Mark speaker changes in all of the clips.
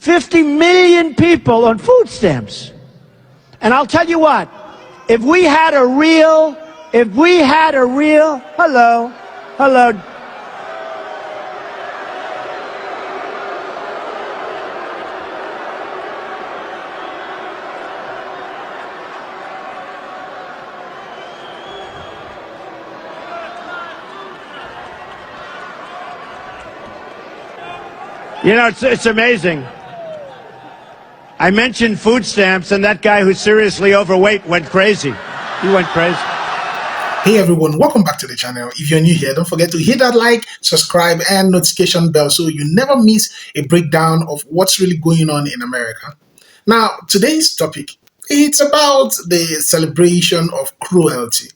Speaker 1: 50 million people on food stamps. And I'll tell you what, if we had a real, hello, you know, it's amazing. I mentioned food stamps, and that guy who's seriously overweight went crazy. He went crazy.
Speaker 2: Hey everyone, welcome back to the channel. If you're new here, don't forget to hit that like, subscribe, and notification bell so you never miss a breakdown of what's really going on in America. Now, today's topic, it's about the celebration of cruelty.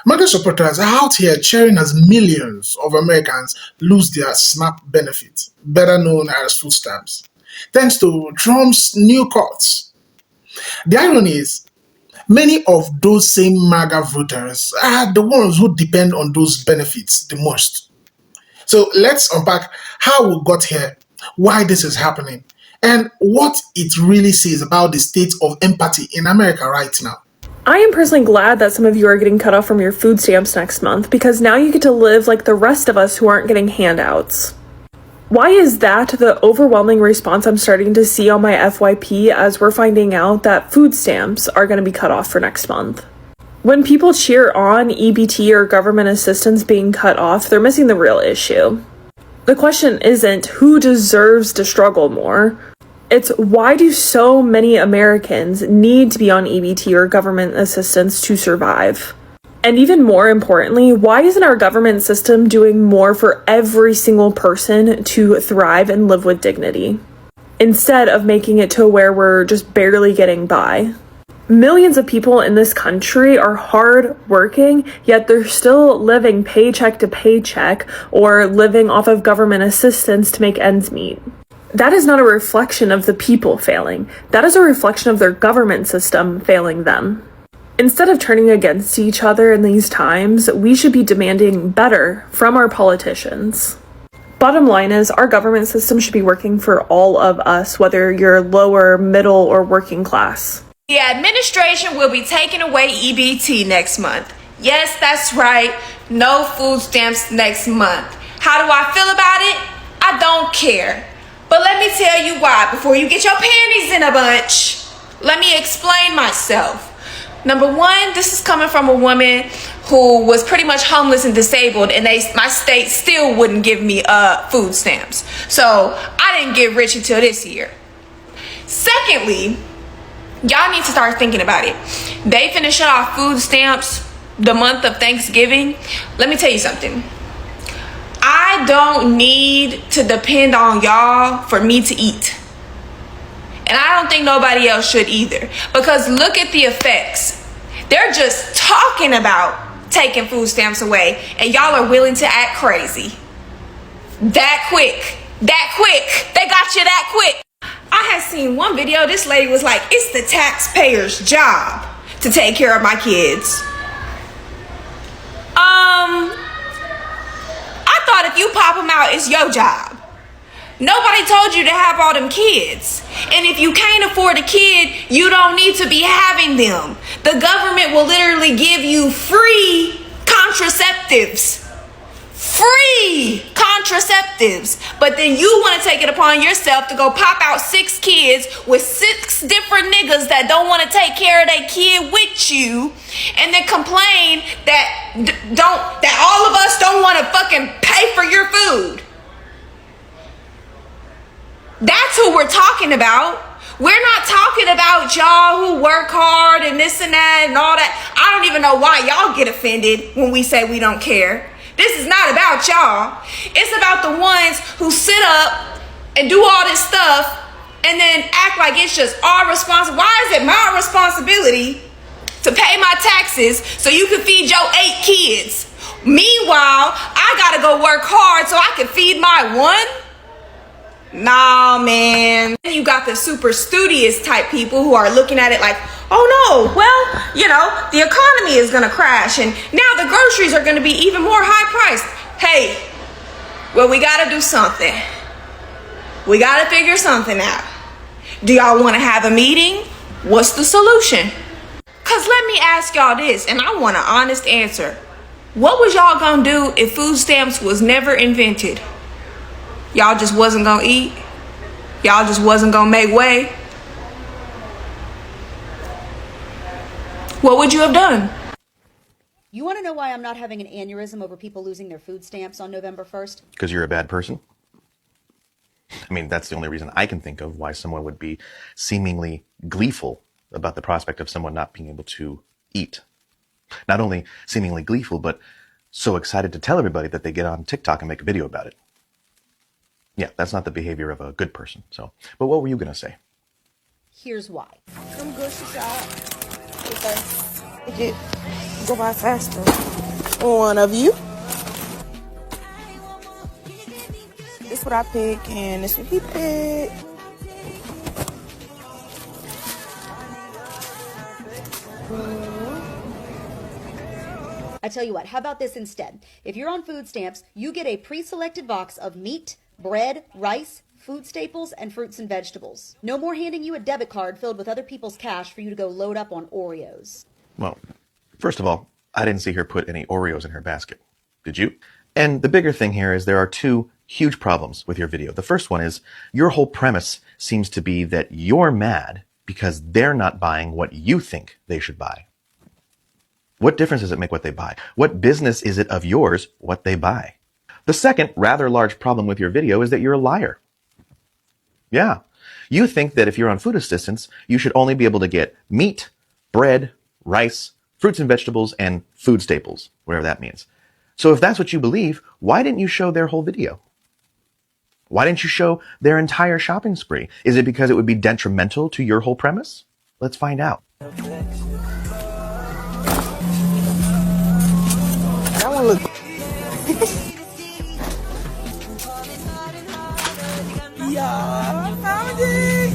Speaker 2: MAGA supporters are out here cheering as millions of Americans lose their SNAP benefits, better known as food stamps, thanks to Trump's new cuts. The irony is, many of those same MAGA voters are the ones who depend on those benefits the most. So let's unpack how we got here, why this is happening, and what it really says about the state of empathy in America right now.
Speaker 3: I am personally glad that some of you are getting cut off from your food stamps next month, because now you get to live like the rest of us who aren't getting handouts. Why is that the overwhelming response I'm starting to see on my FYP as we're finding out that food stamps are going to be cut off for next month? When people cheer on EBT or government assistance being cut off, they're missing the real issue. The question isn't who deserves to struggle more. It's why do so many Americans need to be on EBT or government assistance to survive? And even more importantly, why isn't our government system doing more for every single person to thrive and live with dignity, instead of making it to where we're just barely getting by? Millions of people in this country are hard working, yet they're still living paycheck to paycheck or living off of government assistance to make ends meet. That is not a reflection of the people failing. That is a reflection of their government system failing them. Instead of turning against each other in these times, we should be demanding better from our politicians. Bottom line is, our government system should be working for all of us, whether you're lower, middle, or working class.
Speaker 4: The administration will be taking away EBT next month. Yes, that's right. No food stamps next month. How do I feel about it? I don't care. But let me tell you why before you get your panties in a bunch. Let me explain myself. Number one, this is coming from a woman who was pretty much homeless and disabled, and my state still wouldn't give me food stamps. So I didn't get rich until this year. Secondly, y'all need to start thinking about it. They finna shut off food stamps the month of Thanksgiving. Let me tell you something. I don't need to depend on y'all for me to eat. And I don't think nobody else should either. Because look at the effects. They're just talking about taking food stamps away, and y'all are willing to act crazy. That quick. That quick. They got you that quick. I had seen one video. This lady was like, it's the taxpayer's job to take care of my kids. I thought if you pop them out, it's your job. Nobody told you to have all them kids. And if you can't afford a kid, you don't need to be having them. The government will literally give you free contraceptives. Free contraceptives. But then you want to take it upon yourself to go pop out 6 kids with 6 different niggas that don't want to take care of their kid with you, and then complain that all of us don't want to fucking pay for your food. That's who we're talking about. We're not talking about y'all who work hard and this and that and all that. I don't even know why y'all get offended when we say we don't care. This is not about y'all. It's about the ones who sit up and do all this stuff and then act like it's just our responsibility. Why is it my responsibility to pay my taxes so you can feed your 8 kids? Meanwhile, I gotta go work hard so I can feed my one? Nah, man. You got the super studious type people who are looking at it like, oh no, well, you know, the economy is gonna crash and now the groceries are gonna be even more high priced. Hey, well, we gotta do something. We gotta figure something out. Do y'all want to have a meeting? What's the solution? Cause let me ask y'all this, and I want an honest answer. What was y'all gonna do if food stamps was never invented? Y'all just wasn't gonna eat? Y'all just wasn't gonna make way? What would you have done?
Speaker 5: You want to know why I'm not having an aneurysm over people losing their food stamps on November 1st?
Speaker 6: Because you're a bad person? I mean, that's the only reason I can think of why someone would be seemingly gleeful about the prospect of someone not being able to eat. Not only seemingly gleeful, but so excited to tell everybody that they get on TikTok and make a video about it. Yeah, that's not the behavior of a good person. So, but what were you going to say?
Speaker 5: Here's why.
Speaker 7: Some grocery shop because it go by faster. One of you. This what I pick and this what he picked.
Speaker 5: I tell you what, how about this instead? If you're on food stamps, you get a pre-selected box of meat, bread, rice, food staples, and fruits and vegetables. No more handing you a debit card filled with other people's cash for you to go load up on Oreos.
Speaker 6: Well, first of all, I didn't see her put any Oreos in her basket. Did you? And the bigger thing here is there are two huge problems with your video. The first one is your whole premise seems to be that you're mad because they're not buying what you think they should buy. What difference does it make what they buy? What business is it of yours what they buy? The second rather large problem with your video is that you're a liar. Yeah. You think that if you're on food assistance, you should only be able to get meat, bread, rice, fruits and vegetables, and food staples, whatever that means. So if that's what you believe, why didn't you show their whole video? Why didn't you show their entire shopping spree? Is it because it would be detrimental to your whole premise? Let's find out.
Speaker 7: That one look. Yeah, found it.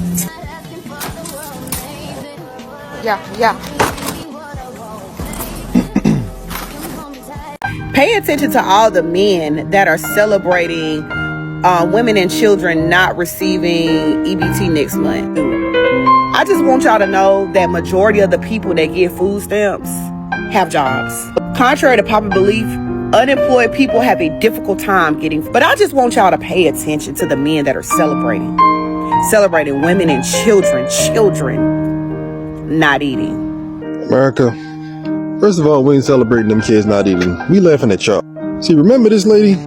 Speaker 7: Yeah. Pay attention to all the men that are celebrating women and children not receiving EBT next month. I just want y'all to know that majority of the people that get food stamps have jobs. Contrary to popular belief, unemployed people have a difficult time getting, but I just want y'all to pay attention to the men that are celebrating women and children not eating.
Speaker 8: America, first of all, we ain't celebrating them kids not eating. We laughing at y'all. See, remember this lady?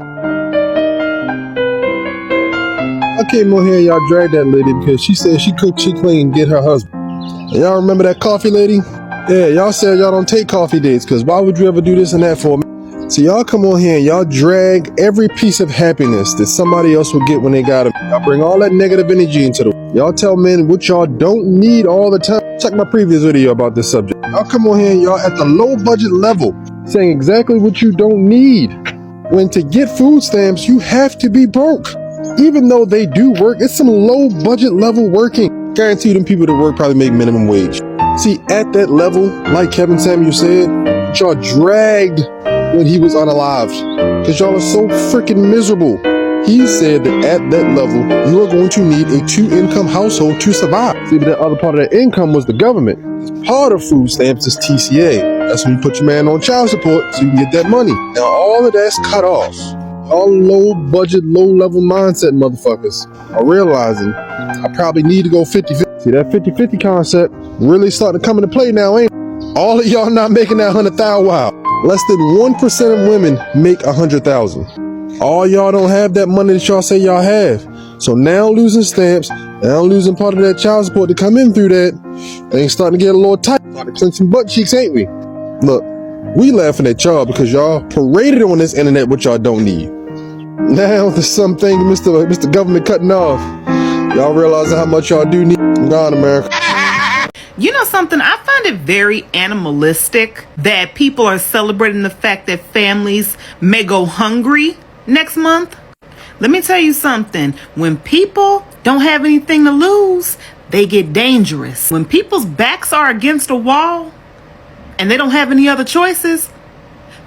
Speaker 8: I came on here and y'all dragged that lady because she said she cooked, she cleaned, get her husband. And y'all remember that coffee lady? Yeah, y'all said y'all don't take coffee dates because why would you ever do this and that for me? So y'all come on here and y'all drag every piece of happiness that somebody else will get when they got it. Y'all bring all that negative energy into the... Y'all tell men what y'all don't need all the time. Check my previous video about this subject. Y'all come on here and y'all at the low budget level saying exactly what you don't need. When to get food stamps, you have to be broke. Even though they do work, it's some low budget level working. Guarantee them people that work probably make minimum wage. See, at that level, like Kevin Samuel said, y'all dragged when he was unalived. Because y'all are so freaking miserable. He said that at that level, you are going to need a 2-income household to survive. See, but the other part of that income was the government. Part of food stamps is TCA. That's when you put your man on child support so you can get that money. Now all of that's cut off. All low budget, low level mindset motherfuckers are realizing I probably need to go 50-50. See, that 50-50 concept really starting to come into play now, ain't it? All of y'all not making that 100,000. Wow. Less than 1% of women make 100,000. All y'all don't have that money that y'all say y'all have. So now losing stamps, now losing part of that child support to come in through that, things starting to get a little tight. Starting to clench some butt cheeks, ain't we? Look, we laughing at y'all because y'all paraded on this internet what y'all don't need. Now there's something Mr. Government cutting off. Y'all realizing how much y'all do need. God, America.
Speaker 9: You know something? I find it very animalistic that people are celebrating the fact that families may go hungry next month. Let me tell you something. When people don't have anything to lose, they get dangerous. When people's backs are against a wall and they don't have any other choices,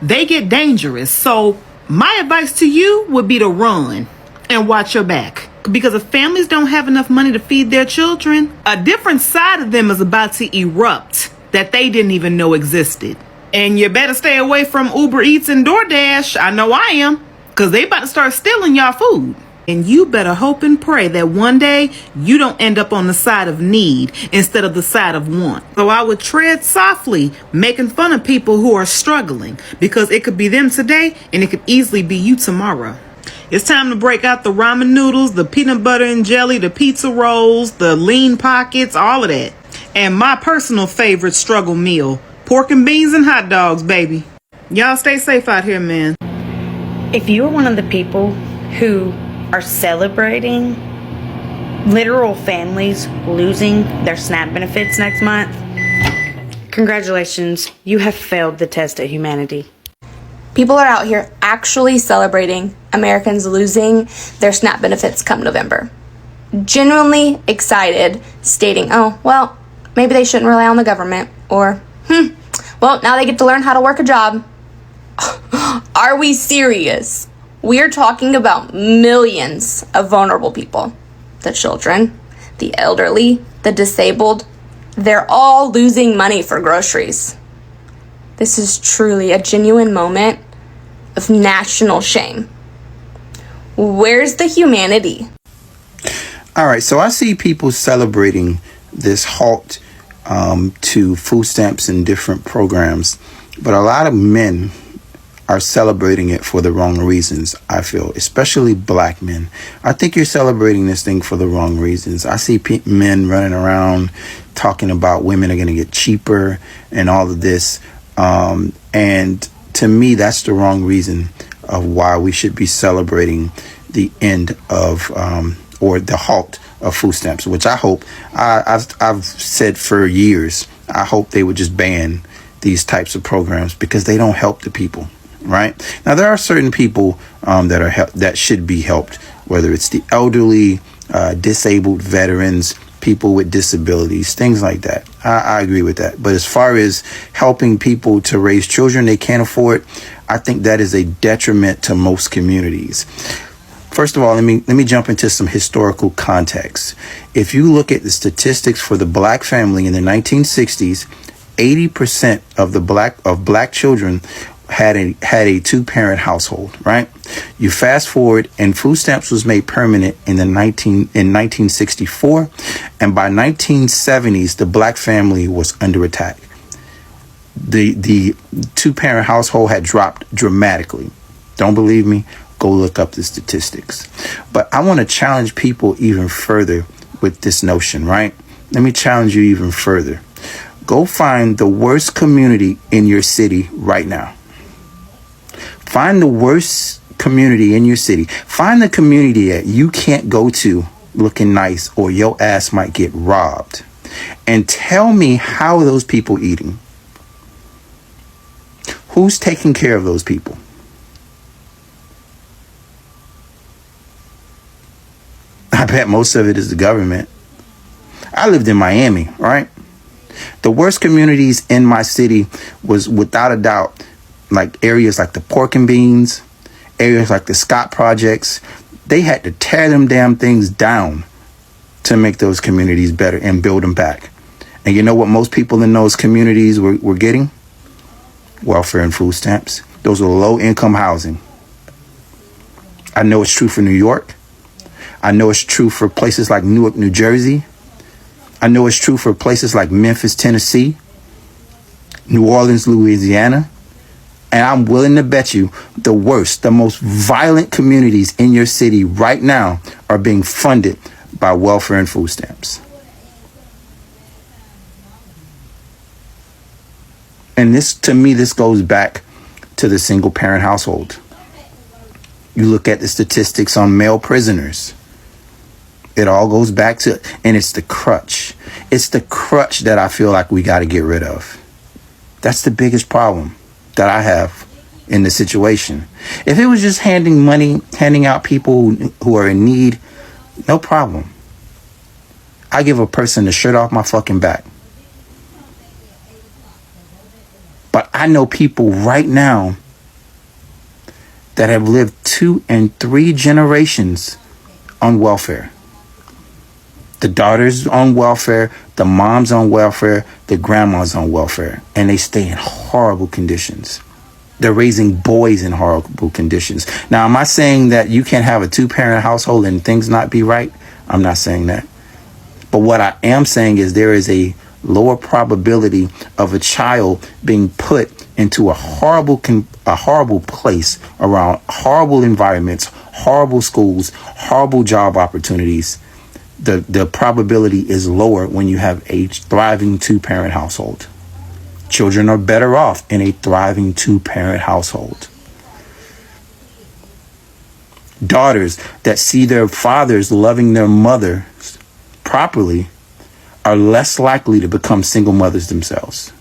Speaker 9: they get dangerous. So my advice to you would be to run and watch your back. Because if families don't have enough money to feed their children, a different side of them is about to erupt that they didn't even know existed. And you better stay away from Uber Eats and DoorDash. I know I am, because they about to start stealing y'all food. And you better hope and pray that one day you don't end up on the side of need instead of the side of want. So I would tread softly, making fun of people who are struggling, because it could be them today and it could easily be you tomorrow. It's time to break out the ramen noodles, the peanut butter and jelly, the pizza rolls, the lean pockets, all of that. And my personal favorite struggle meal, pork and beans and hot dogs, baby. Y'all stay safe out here, man.
Speaker 10: If you are one of the people who are celebrating literal families losing their SNAP benefits next month, congratulations, you have failed the test of humanity.
Speaker 4: People are out here actually celebrating Americans losing their SNAP benefits come November. Genuinely excited, stating, oh, well, maybe they shouldn't rely on the government, or, well, now they get to learn how to work a job. Are we serious? We're talking about millions of vulnerable people. The children, the elderly, the disabled, they're all losing money for groceries. This is truly a genuine moment of national shame. Where's the humanity?
Speaker 11: All right, so I see people celebrating this halt to food stamps and different programs, but a lot of men are celebrating it for the wrong reasons, I feel, especially black men. I think you're celebrating this thing for the wrong reasons. I see men running around talking about women are going to get cheaper and all of this. And to me, that's the wrong reason of why we should be celebrating the end of or the halt of food stamps, which I hope, I've said for years, I hope they would just ban these types of programs because they don't help the people. Right now, there are certain people that should be helped, whether it's the elderly, disabled veterans, people with disabilities, things like that. I agree with that. But as far as helping people to raise children they can't afford, I think that is a detriment to most communities. First of all, let me jump into some historical context. If you look at the statistics for the black family in the 1960s, 80% of black children had a two-parent household, right? You fast forward, and food stamps was made permanent in 1964, and by 1970s, the black family was under attack. The two-parent household had dropped dramatically. Don't believe me? Go look up the statistics. But I want to challenge people even further with this notion, right? Let me challenge you even further. Go find the worst community in your city right now. Find the worst community in your city. Find the community that you can't go to looking nice or your ass might get robbed. And tell me how those people eating. Who's taking care of those people? I bet most of it is the government. I lived in Miami, right? The worst communities in my city was without a doubt like areas like the Pork and Beans, areas like the Scott Projects. They had to tear them damn things down to make those communities better and build them back. And you know what most people in those communities were getting? Welfare and food stamps. Those were low-income housing. I know it's true for New York. I know it's true for places like Newark, New Jersey. I know it's true for places like Memphis, Tennessee, New Orleans, Louisiana. And I'm willing to bet you the worst, the most violent communities in your city right now are being funded by welfare and food stamps. And this, to me, this goes back to the single parent household. You look at the statistics on male prisoners. It all goes back to, and it's the crutch. It's the crutch that I feel like we got to get rid of. That's the biggest problem that I have in the situation. If it was just handing out people who are in need, no problem. I give a person the shirt off my fucking back. But I know people right now that have lived 2 and 3 generations on welfare. The daughter's on welfare, the mom's on welfare, the grandma's on welfare, and they stay in horrible conditions. They're raising boys in horrible conditions. Now, am I saying that you can't have a 2-parent household and things not be right? I'm not saying that. But what I am saying is there is a lower probability of a child being put into a horrible place around horrible environments, horrible schools, horrible job opportunities. The probability is lower when you have a thriving 2-parent household. Children are better off in a thriving 2-parent household. Daughters that see their fathers loving their mothers properly are less likely to become single mothers themselves.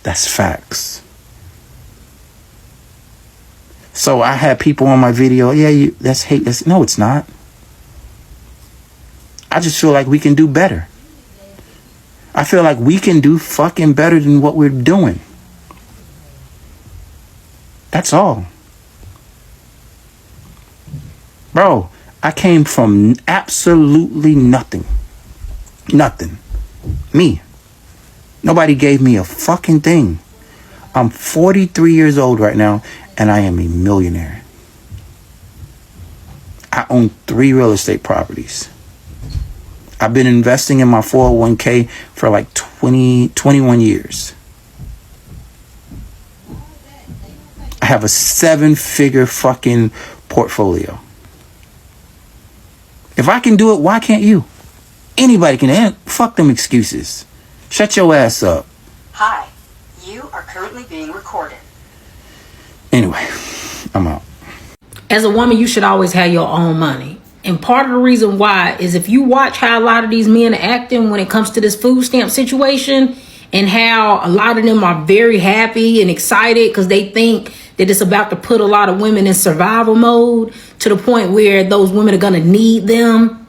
Speaker 11: That's facts. So I had people on my video, that's hate. No, it's not. I just feel like we can do better. I feel like we can do fucking better than what we're doing. That's all. Bro, I came from absolutely nothing. Nothing. Me. Nobody gave me a fucking thing. I'm 43 years old right now, and I am a millionaire. I own 3 real estate properties. I've been investing in my 401k for like 21 years. I have a 7-figure fucking portfolio. If I can do it, why can't you? Anybody can. Fuck them excuses. Shut your ass up.
Speaker 12: Hi, you are currently being recorded.
Speaker 11: Anyway, I'm out.
Speaker 13: As a woman, you should always have your own money. And part of the reason why is if you watch how a lot of these men are acting when it comes to this food stamp situation, and how a lot of them are very happy and excited because they think that it's about to put a lot of women in survival mode to the point where those women are going to need them.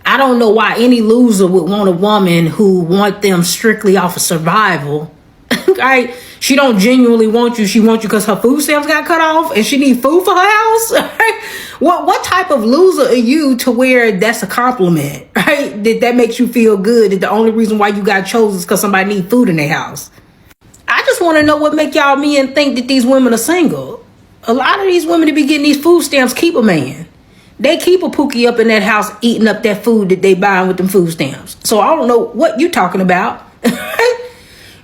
Speaker 13: I don't know why any loser would want a woman who want them strictly off of survival. Right? She don't genuinely want you. She wants you because her food stamps got cut off and she need food for her house. Right? What type of loser are you to where that's a compliment? Right? That makes you feel good. That the only reason why you got chosen is because somebody need food in their house. I just want to know what make y'all men think that these women are single. A lot of these women that be getting these food stamps keep a man. They keep a pookie up in that house eating up that food that they buying with them food stamps. So I don't know what you talking about.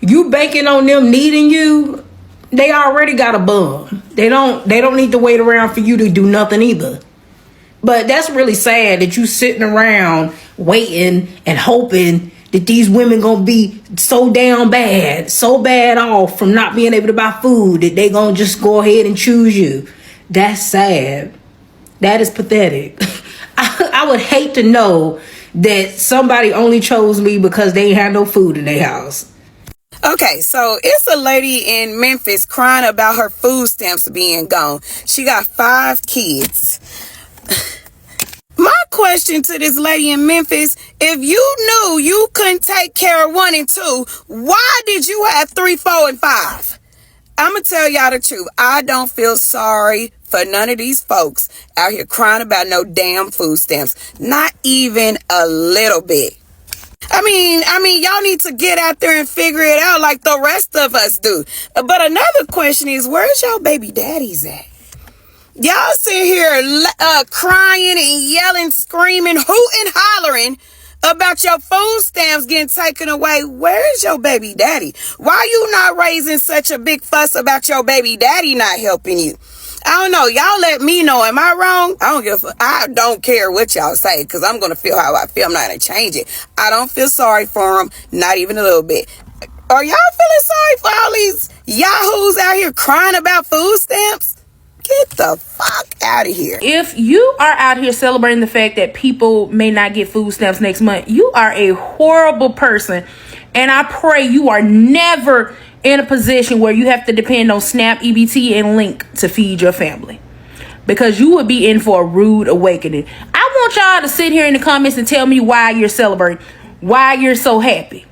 Speaker 13: You banking on them needing you. They already got a bum. They don't need to wait around for you to do nothing either. But that's really sad that you sitting around waiting and hoping that these women gonna be so down bad, so bad off from not being able to buy food that they gonna just go ahead and choose you. That's sad. That is pathetic. I would hate to know that somebody only chose me because they ain't had no food in their house.
Speaker 7: Okay, so it's a lady in Memphis crying about her food stamps being gone. She got 5 kids. My question to this lady in Memphis, if you knew you couldn't take care of 1 and 2, why did you have 3, 4, and 5? I'm going to tell y'all the truth. I don't feel sorry for none of these folks out here crying about no damn food stamps. Not even a little bit. I mean, y'all need to get out there and figure it out like the rest of us do. But another question is, where's your baby daddies at? Y'all sit here crying and yelling, screaming, hooting, hollering about your food stamps getting taken away. Where's your baby daddy? Why you not raising such a big fuss about your baby daddy not helping you? I don't know. Y'all let me know. Am I wrong? I don't care what y'all say because I'm going to feel how I feel. I'm not going to change it. I don't feel sorry for them. Not even a little bit. Are y'all feeling sorry for all these yahoos out here crying about food stamps? Get the fuck out of here.
Speaker 3: If you are out here celebrating the fact that people may not get food stamps next month, you are a horrible person. And I pray you are never in a position where you have to depend on SNAP, EBT, and Link to feed your family, because you would be in for a rude awakening. I want y'all to sit here in the comments and tell me why you're celebrating, why you're so happy.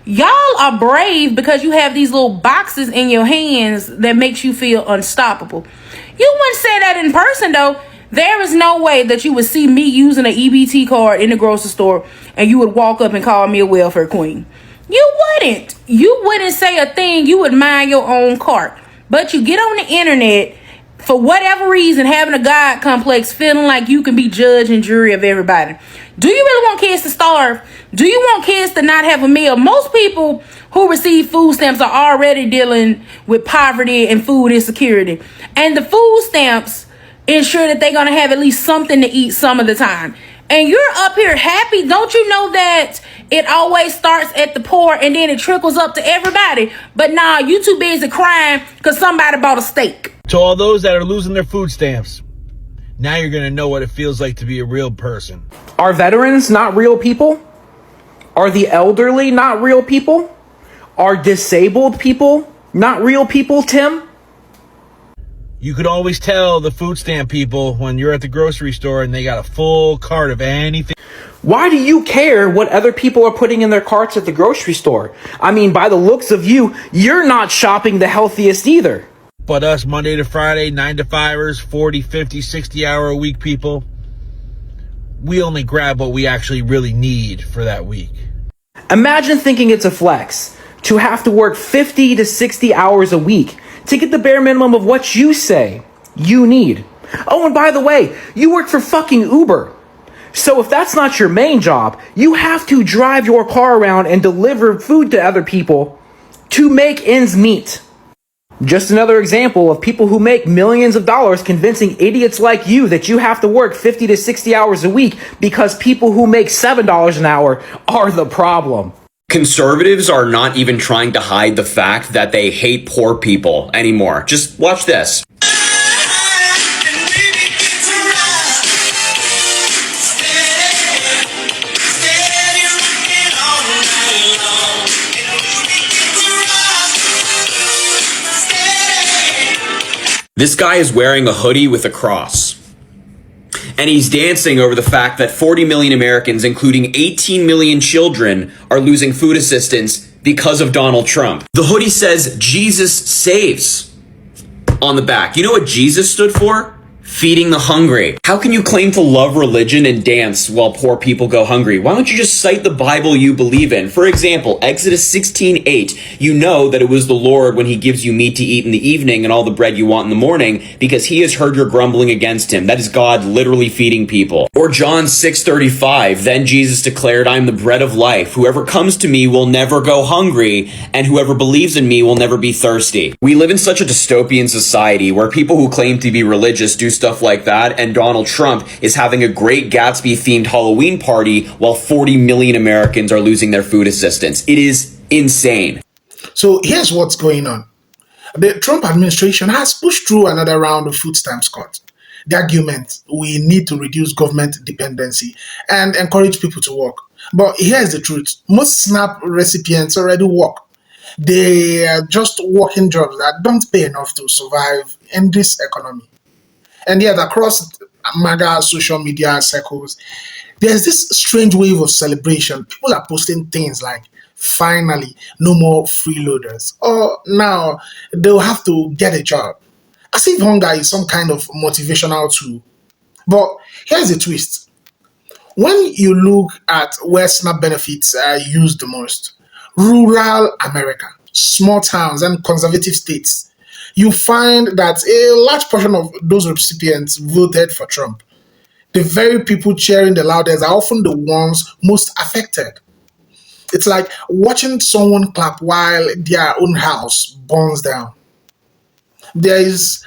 Speaker 3: Y'all are brave because you have these little boxes in your hands that makes you feel unstoppable. You wouldn't say that in person though.
Speaker 13: There is no way that you would see me using an EBT card in the grocery store and you would walk up and call me a welfare queen. You wouldn't. You wouldn't say a thing. You would mind your own cart. But you get on the internet, for whatever reason, having a God complex, feeling like you can be judge and jury of everybody. Do you really want kids to starve? Do you want kids to not have a meal? Most people who receive food stamps are already dealing with poverty and food insecurity. And the food stamps ensure that they're going to have at least something to eat some of the time. And you're up here happy. Don't you know that it always starts at the poor and then it trickles up to everybody? But nah, you too busy crying because somebody bought a steak.
Speaker 14: To all those that are losing their food stamps, now you're going to know what it feels like to be a real person.
Speaker 15: Are veterans not real people? Are the elderly not real people? Are disabled people not real people, Tim?
Speaker 14: You could always tell the food stamp people when you're at the grocery store and they got a full cart of anything.
Speaker 15: Why do you care what other people are putting in their carts at the grocery store? I mean, by the looks of you, you're not shopping the healthiest either.
Speaker 14: But us Monday to Friday, 9 to 5ers, 40, 50, 60 hour a week people, we only grab what we actually really need for that week.
Speaker 15: Imagine thinking it's a flex to have to work 50 to 60 hours a week to get the bare minimum of what you say you need. Oh, and by the way, you work for fucking Uber. So if that's not your main job, you have to drive your car around and deliver food to other people to make ends meet. Just another example of people who make millions of dollars convincing idiots like you that you have to work 50 to 60 hours a week because people who make $7 an hour are the problem.
Speaker 16: Conservatives are not even trying to hide the fact that they hate poor people anymore. Just watch this. This guy is wearing a hoodie with a cross. And he's dancing over the fact that 40 million Americans, including 18 million children, are losing food assistance because of Donald Trump. The hoodie says, Jesus saves on the back. You know what Jesus stood for? Feeding the hungry. How can you claim to love religion and dance while poor people go hungry? Why don't you just cite the Bible you believe in? For example, Exodus 16:8. You know that it was the Lord when he gives you meat to eat in the evening and all the bread you want in the morning because he has heard your grumbling against him. That is God literally feeding people. Or John 6:35. Then Jesus declared, I am the bread of life. Whoever comes to me will never go hungry, and whoever believes in me will never be thirsty. We live in such a dystopian society where people who claim to be religious do stuff like that, and Donald Trump is having a Great Gatsby themed Halloween party while 40 million Americans are losing their food assistance. It is insane.
Speaker 2: So here's what's going on. The Trump administration has pushed through another round of food stamps cut. The argument, we need to reduce government dependency and encourage people to work. But here's the truth. Most SNAP recipients already work. They are just working jobs that don't pay enough to survive in this economy. And yet, across MAGA social media circles, there's this strange wave of celebration. People are posting things like, finally, no more freeloaders. Or now, they'll have to get a job. As if hunger is some kind of motivational tool. But here's the twist. When you look at where SNAP benefits are used the most, rural America, small towns, and conservative states, you find that a large portion of those recipients voted for Trump. The very people cheering the loudest are often the ones most affected. It's like watching someone clap while their own house burns down. There is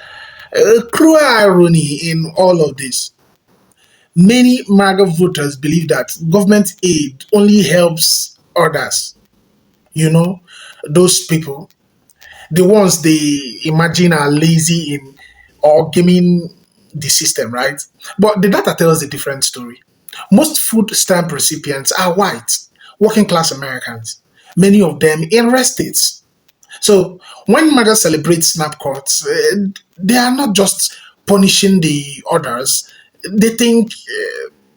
Speaker 2: a cruel irony in all of this. Many MAGA voters believe that government aid only helps others. You know, those people, the ones they imagine are lazy in or gaming the system, right? But the data tells a different story. Most food stamp recipients are white, working class Americans, many of them in red states. So when MAGA celebrates SNAP cuts, they are not just punishing the others. They think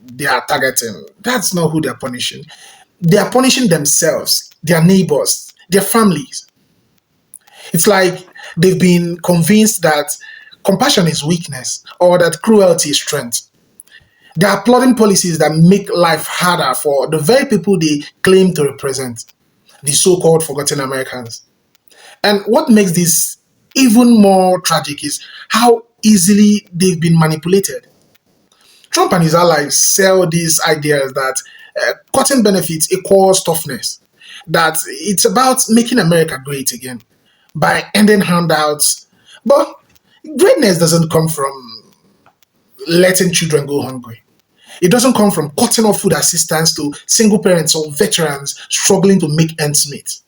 Speaker 2: they are targeting. That's not who they are punishing. They are punishing themselves, their neighbors, their families. It's like they've been convinced that compassion is weakness or that cruelty is strength. They are plotting policies that make life harder for the very people they claim to represent, the so-called forgotten Americans. And what makes this even more tragic is how easily they've been manipulated. Trump and his allies sell these ideas that cutting benefits equals toughness, that it's about making America great again by ending handouts. But greatness doesn't come from letting children go hungry. It doesn't come from cutting off food assistance to single parents or veterans struggling to make ends meet.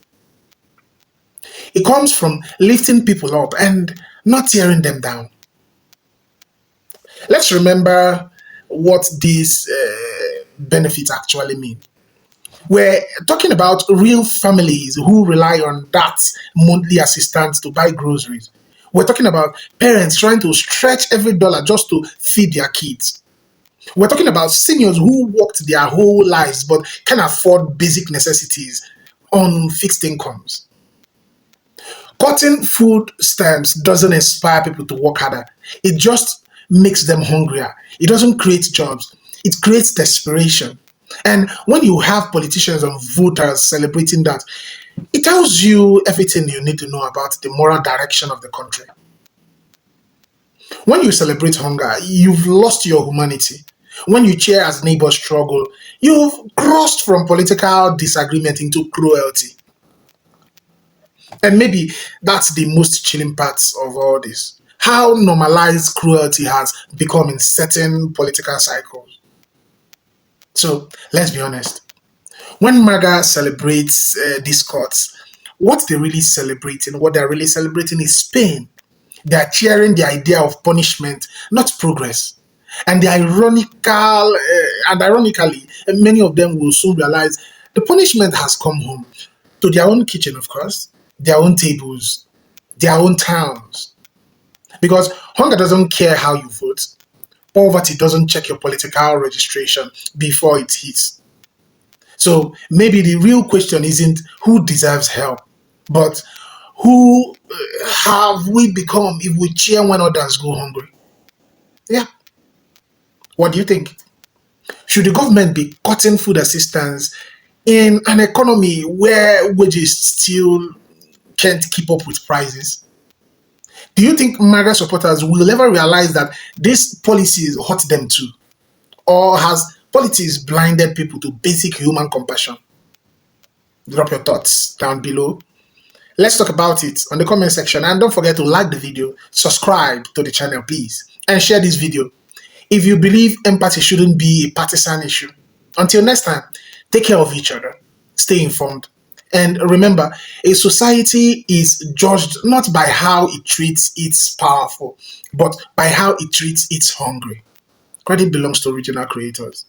Speaker 2: It comes from lifting people up and not tearing them down. Let's remember what these benefits actually mean. We're talking about real families who rely on that monthly assistance to buy groceries. We're talking about parents trying to stretch every dollar just to feed their kids. We're talking about seniors who worked their whole lives but can't afford basic necessities on fixed incomes. Cutting food stamps doesn't inspire people to work harder. It just makes them hungrier. It doesn't create jobs. It creates desperation. And when you have politicians and voters celebrating that, it tells you everything you need to know about the moral direction of the country. When you celebrate hunger, you've lost your humanity. When you cheer as neighbors struggle, you've crossed from political disagreement into cruelty. And maybe that's the most chilling part of all this. How normalized cruelty has become in certain political cycles. So let's be honest. When MAGA celebrates these cuts, what they're really celebrating is pain. They're cheering the idea of punishment, not progress. And ironically, many of them will soon realize the punishment has come home to their own kitchen, of course, their own tables, their own towns. Because hunger doesn't care how you vote. Poverty doesn't check your political registration before it hits. So maybe the real question isn't who deserves help, but who have we become if we cheer when others go hungry? Yeah. What do you think? Should the government be cutting food assistance in an economy where wages still can't keep up with prices? Do you think MAGA supporters will ever realize that these policies hurt them too? Or has politics blinded people to basic human compassion? Drop your thoughts down below. Let's talk about it on the comment section. And don't forget to like the video, subscribe to the channel, please, and share this video if you believe empathy shouldn't be a partisan issue. Until next time, take care of each other, stay informed, and remember, a society is judged not by how it treats its powerful, but by how it treats its hungry. Credit belongs to original creators.